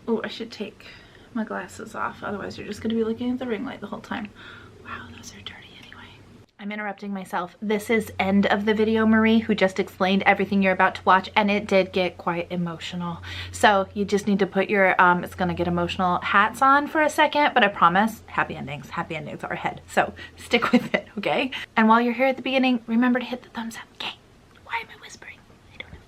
Oh, I should take my glasses off, otherwise you're just gonna be looking at the ring light the whole time. Wow, those are dirty anyway. I'm interrupting myself. This is end of the video, Marie, who just explained everything you're about to watch, and it did get quite emotional. So you just need to put your, it's gonna get emotional hats on for a second, but I promise, happy endings are ahead. So stick with it, okay? And while you're here at the beginning, remember to hit the thumbs up, okay? Why am I whispering? I don't know.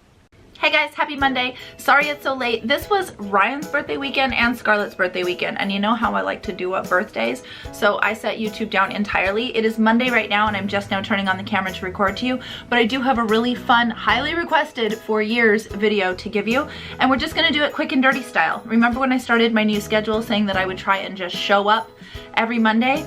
Hey guys, happy Monday. Sorry it's so late. This was Ryan's birthday weekend and Scarlett's birthday weekend, and you know how I like to do up birthdays, so I set YouTube down entirely. It is Monday right now, and I'm just now turning on the camera to record to you, but I do have a really fun, highly requested for years video to give you, and we're just gonna do it quick and dirty style. Remember when I started my new schedule saying that I would try and just show up every Monday?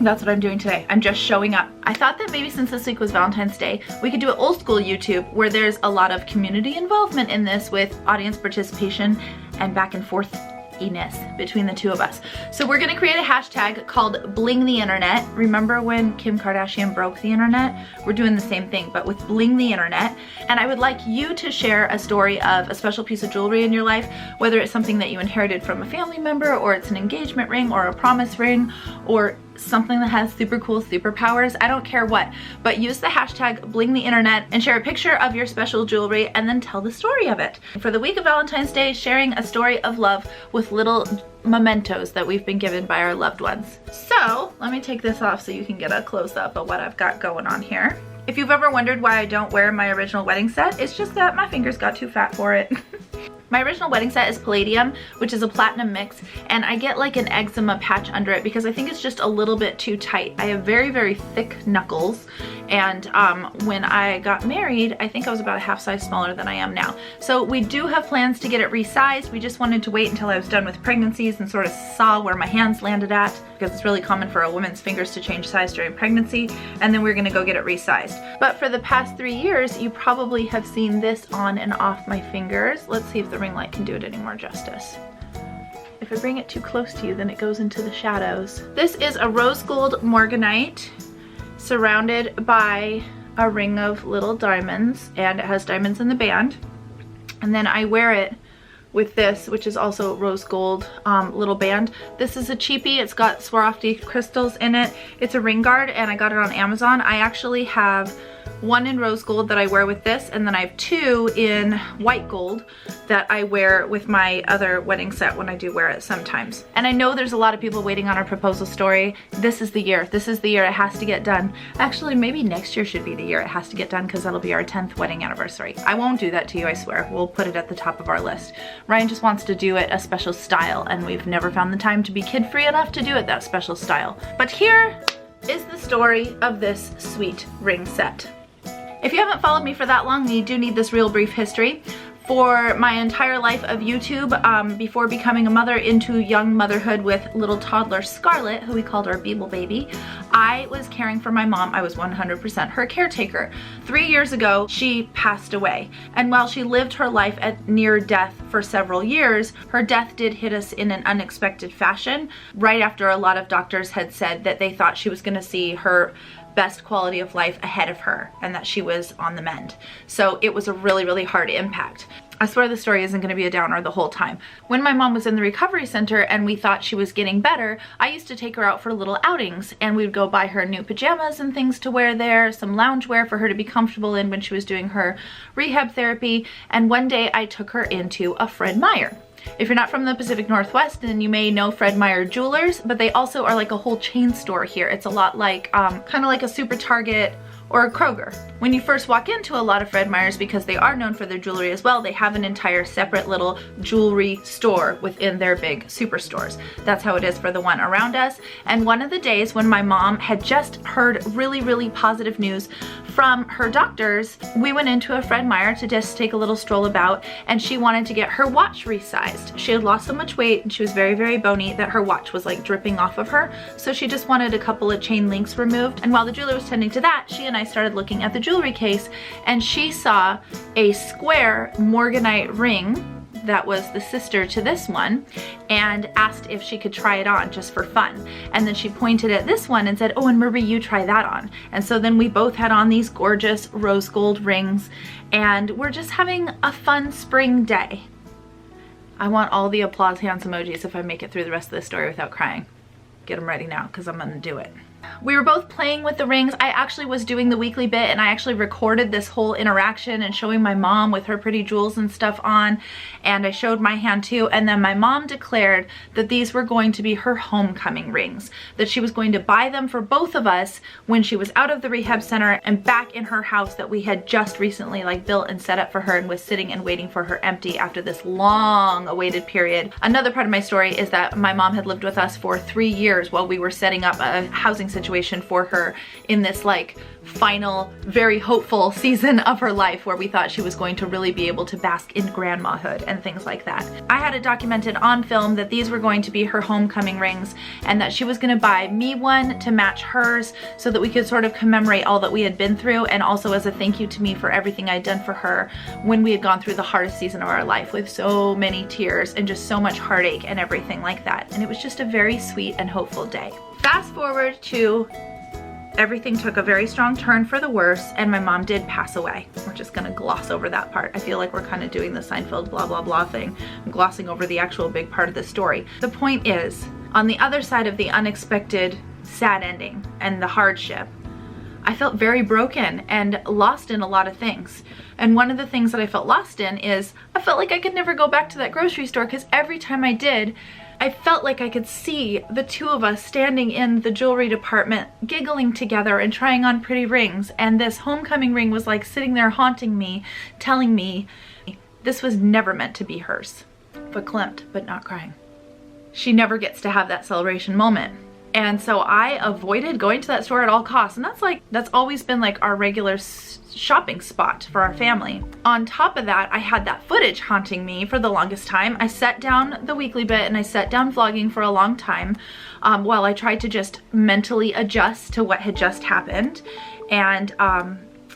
That's what I'm doing today. I'm just showing up. I thought that maybe since this week was Valentine's Day, we could do it old school YouTube where there's a lot of community involvement in this with audience participation and back and forth-iness between the two of us. So we're gonna create a hashtag called blingtheinternet. Remember when Kim Kardashian broke the internet? We're doing the same thing, but with Bling the Internet. And I would like you to share a story of a special piece of jewelry in your life, whether it's something that you inherited from a family member, or it's an engagement ring or a promise ring, or something that has super cool superpowers. I don't care what, but use the hashtag blingtheinternet and share a picture of your special jewelry and then tell the story of it. For the week of Valentine's Day, sharing a story of love with little mementos that we've been given by our loved ones. So let me take this off so you can get a close-up of what I've got going on here. If you've ever wondered why I don't wear my original wedding set, it's just that my fingers got too fat for it. My original wedding set is palladium, which is a platinum mix, and I get like an eczema patch under it because I think it's just a little bit too tight. I have very, very thick knuckles, and when I got married, I think I was about a half size smaller than I am now. So we do have plans to get it resized. We just wanted to wait until I was done with pregnancies and sort of saw where my hands landed at, because it's really common for a woman's fingers to change size during pregnancy, and then we're gonna go get it resized. But for the past 3 years, you probably have seen this on and off my fingers. Let's see if the ring light can do it any more justice. If I bring it too close to you, then it goes into the shadows. This is a rose gold morganite surrounded by a ring of little diamonds, and it has diamonds in the band. And then I wear it with this, which is also rose gold little band. This is a cheapie. It's got Swarovski crystals in it. It's a ring guard, and I got it on Amazon. I actually have one in rose gold that I wear with this, and then I have 2 in white gold that I wear with my other wedding set when I do wear it sometimes. And I know there's a lot of people waiting on our proposal story. This is the year. This is the year it has to get done. Actually, maybe next year should be the year it has to get done, because that'll be our 10th wedding anniversary. I won't do that to you, I swear. We'll put it at the top of our list. Ryan just wants to do it a special style, and we've never found the time to be kid-free enough to do it that special style. But here is the story of this sweet ring set. If you haven't followed me for that long, you do need this real brief history. For my entire life of YouTube, before becoming a mother into young motherhood with little toddler Scarlett, who we called our Beeble baby, I was caring for my mom. I was 100% her caretaker. 3 years ago, she passed away. And while she lived her life at near death for several years, her death did hit us in an unexpected fashion, right after a lot of doctors had said that they thought she was gonna see her best quality of life ahead of her and that she was on the mend. So it was a really, really hard impact. I swear the story isn't gonna be a downer the whole time. When my mom was in the recovery center and we thought she was getting better, I used to take her out for little outings, and we'd go buy her new pajamas and things to wear there, some loungewear for her to be comfortable in when she was doing her rehab therapy. And one day I took her into a Fred Meyer. If you're not from the Pacific Northwest, then you may know Fred Meyer Jewelers, but they also are like a whole chain store here. It's a lot like, kind of like a Super Target or a Kroger. When you first walk into a lot of Fred Meyers, because they are known for their jewelry as well, they have an entire separate little jewelry store within their big superstores. That's how it is for the one around us. And one of the days when my mom had just heard really, really positive news from her doctors, we went into a Fred Meyer to just take a little stroll about, and she wanted to get her watch resized. She had lost so much weight and she was very, very bony that her watch was like dripping off of her. So she just wanted a couple of chain links removed. And while the jeweler was tending to that, she and I started looking at the jewelry case, and she saw a square morganite ring that was the sister to this one, and asked if she could try it on just for fun. And then she pointed at this one and said, "Oh, and Marie, you try that on." And so then we both had on these gorgeous rose gold rings, and we're just having a fun spring day. I want all the applause hands emojis if I make it through the rest of this story without crying. Get them ready now, because I'm gonna do it. We were both playing with the rings. I actually was doing the weekly bit, and I actually recorded this whole interaction and showing my mom with her pretty jewels and stuff on, and I showed my hand too. And then my mom declared that these were going to be her homecoming rings, that she was going to buy them for both of us when she was out of the rehab center and back in her house that we had just recently like built and set up for her and was sitting and waiting for her empty after this long awaited period. Another part of my story is that my mom had lived with us for 3 years while we were setting up a housing situation for her in this like final, very hopeful season of her life where we thought she was going to really be able to bask in grandmahood and things like that. I had it documented on film that these were going to be her homecoming rings and that she was going to buy me one to match hers so that we could sort of commemorate all that we had been through, and also as a thank you to me for everything I'd done for her when we had gone through the hardest season of our life with so many tears and just so much heartache and everything like that. And it was just a very sweet and hopeful day. Fast forward to everything took a very strong turn for the worse, and my mom did pass away. We're just gonna gloss over that part. I feel like we're kind of doing the Seinfeld blah blah blah thing. I'm glossing over the actual big part of the story. The point is, on the other side of the unexpected sad ending and the hardship, I felt very broken and lost in a lot of things. And one of the things that I felt lost in is I felt like I could never go back to that grocery store, because every time I did, I felt like I could see the two of us standing in the jewelry department, giggling together and trying on pretty rings. And this homecoming ring was like sitting there haunting me, telling me this was never meant to be hers. Verklempt, but not crying. She never gets to have that celebration moment. And so I avoided going to that store at all costs. And that's always been like our regular shopping spot for our family. On top of that, I had that footage haunting me for the longest time. I set down the weekly bit and I set down vlogging for a long time while I tried to just mentally adjust to what had just happened and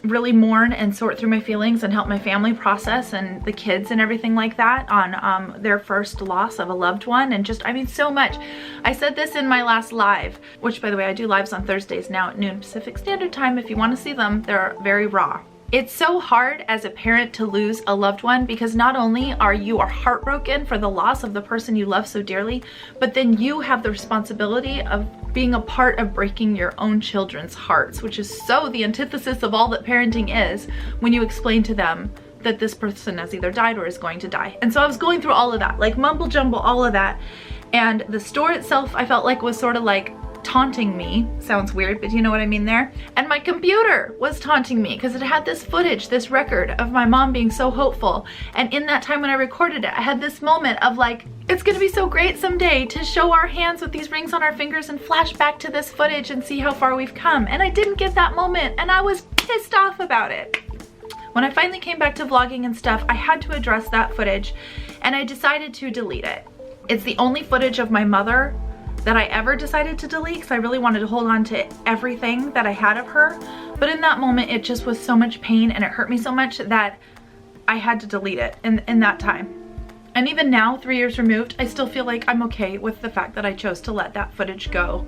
really mourn and sort through my feelings and help my family process and the kids and everything like that on their first loss of a loved one. And just, I mean, so much. I said this in my last live, which by the way, I do lives on Thursdays now at noon Pacific Standard Time. If you want to see them, they're very raw. It's so hard as a parent to lose a loved one, because not only are you heartbroken for the loss of the person you love so dearly, but then you have the responsibility of being a part of breaking your own children's hearts, which is so the antithesis of all that parenting is when you explain to them that this person has either died or is going to die. And so I was going through all of that, like mumble jumble, all of that. And the store itself, I felt like was sort of like taunting me. Sounds weird, but you know what I mean there. And my computer was taunting me because it had this footage, this record of my mom being so hopeful. And in that time when I recorded it, I had this moment of like, it's gonna be so great someday to show our hands with these rings on our fingers and flash back to this footage and see how far we've come. And I didn't get that moment, and I was pissed off about it. When I finally came back to vlogging and stuff, I had to address that footage, and I decided to delete it. It's the only footage of my mother that I ever decided to delete, because I really wanted to hold on to everything that I had of her. But in that moment, it just was so much pain and it hurt me so much that I had to delete it in that time. And even now, 3 years removed, I still feel like I'm okay with the fact that I chose to let that footage go,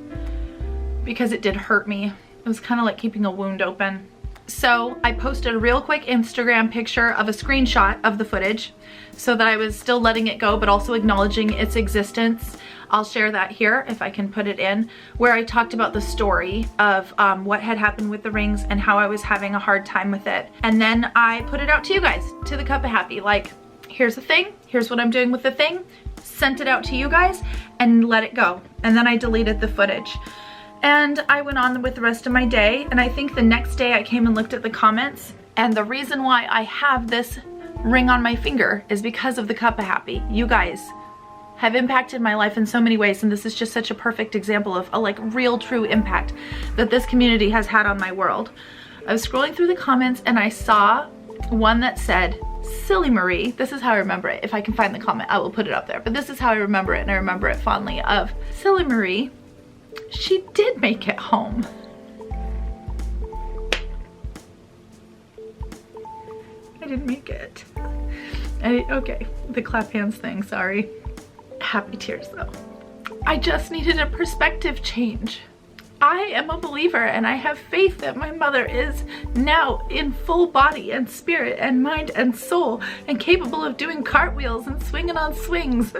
because it did hurt me. It was kind of like keeping a wound open. So I posted a real quick Instagram picture of a screenshot of the footage so that I was still letting it go, but also acknowledging its existence. I'll share that here if I can put it in, where I talked about the story of what had happened with the rings and how I was having a hard time with it. And then I put it out to you guys, to the Cup of Happy, like, here's the thing, here's what I'm doing with the thing, sent it out to you guys and let it go. And then I deleted the footage. And I went on with the rest of my day, and I think the next day I came and looked at the comments, and the reason why I have this ring on my finger is because of the Cup of Happy. You guys have impacted my life in so many ways, and this is just such a perfect example of a like real true impact that this community has had on my world. I was scrolling through the comments and I saw one that said, "Silly Marie," this is how I remember it. If I can find the comment, I will put it up there, but this is how I remember it, and I remember it fondly, of Silly Marie, she did make it home. I didn't make it. Okay, the clap hands thing, sorry. Happy tears though. I just needed a perspective change. I am a believer and I have faith that my mother is now in full body and spirit and mind and soul and capable of doing cartwheels and swinging on swings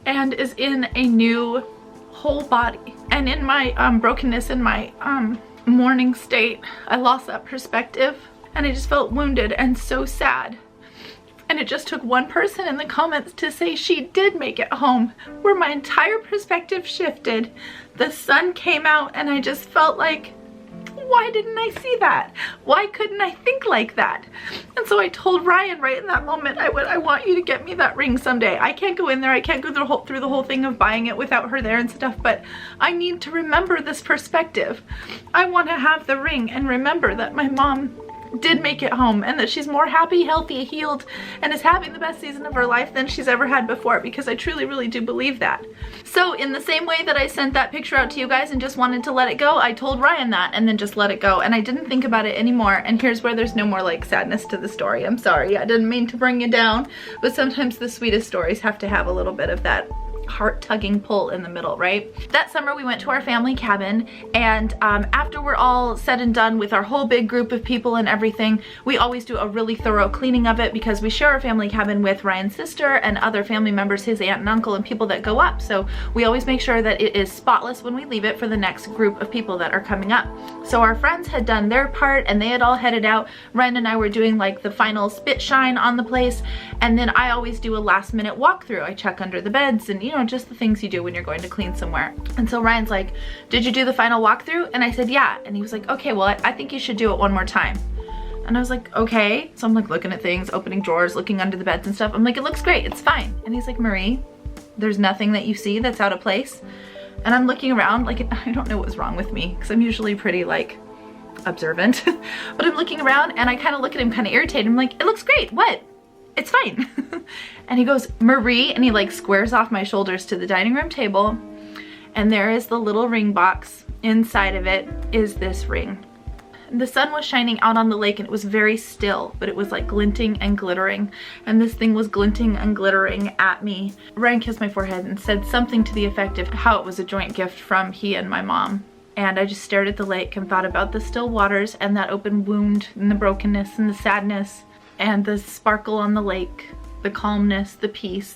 and is in a new whole body. And in my brokenness, in my mourning state, I lost that perspective and I just felt wounded and so sad. And it just took one person in the comments to say she did make it home, where my entire perspective shifted. The sun came out and I just felt like, why didn't I see that? Why couldn't I think like that? And so I told Ryan right in that moment, I want you to get me that ring someday. I can't go in there, I can't go through the whole thing of buying it without her there and stuff, but I need to remember this perspective. I want to have the ring and remember that my mom did make it home and that she's more happy, healthy, healed, and is having the best season of her life than she's ever had before, because I truly, really do believe that. So in the same way that I sent that picture out to you guys and just wanted to let it go, I told Ryan that and then just let it go, and I didn't think about it anymore. And here's where there's no more like sadness to the story. I'm sorry, I didn't mean to bring you down, but sometimes the sweetest stories have to have a little bit of that heart-tugging pull in the middle, right? That summer we went to our family cabin, and after we're all said and done with our whole big group of people and everything, we always do a really thorough cleaning of it, because we share our family cabin with Ryan's sister and other family members, his aunt and uncle, and people that go up. So we always make sure that it is spotless when we leave it for the next group of people that are coming up. So our friends had done their part and they had all headed out. Ryan and I were doing like the final spit shine on the place, and then I always do a last minute walkthrough. I check under the beds and, you know, just the things you do when you're going to clean somewhere. And so Ryan's like, did you do the final walkthrough? And I said, yeah. And he was like, okay, well, I think you should do it one more time. And I was like, okay. So I'm like looking at things, opening drawers, looking under the beds and stuff. I'm like, it looks great, it's fine. And he's like, Marie, there's nothing that you see that's out of place. And I'm looking around like, I don't know what's wrong with me, because I'm usually pretty like observant. But I'm looking around and I kind of look at him kind of irritated. I'm like, it looks great, what? It's fine. And he goes, Marie, and he like squares off my shoulders to the dining room table, and there is the little ring box. Inside of it is this ring. The sun was shining out on the lake and it was very still, but it was like glinting and glittering, and this thing was glinting and glittering at me. Ryan kissed my forehead and said something to the effect of how it was a joint gift from he and my mom. And I just stared at the lake and thought about the still waters and that open wound and the brokenness and the sadness and the sparkle on the lake, the calmness, the peace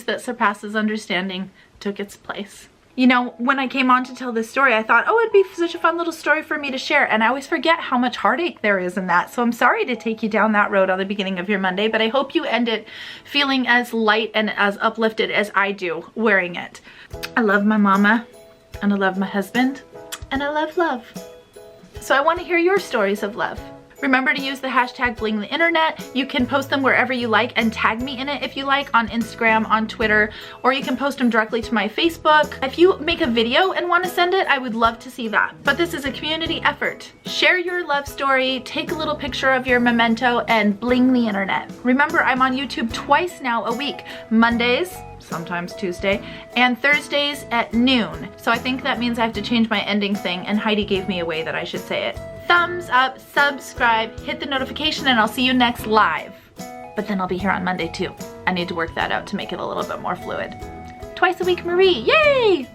that surpasses understanding took its place. You know, when I came on to tell this story, I thought, oh, it'd be such a fun little story for me to share. And I always forget how much heartache there is in that. So I'm sorry to take you down that road on the beginning of your Monday, but I hope you end it feeling as light and as uplifted as I do wearing it. I love my mama, and I love my husband, and I love love. So I want to hear your stories of love. Remember to use the hashtag blingtheinternet. You can post them wherever you like and tag me in it if you like, on Instagram, on Twitter, or you can post them directly to my Facebook. If you make a video and want to send it, I would love to see that. But this is a community effort. Share your love story, take a little picture of your memento, and bling the internet. Remember, I'm on YouTube twice now a week. Mondays, sometimes Tuesday, and Thursdays at noon. So I think that means I have to change my ending thing, and Heidi gave me a way that I should say it. Thumbs up, subscribe, hit the notification, and I'll see you next live. But then I'll be here on Monday too. I need to work that out to make it a little bit more fluid. Twice a week, Marie, yay!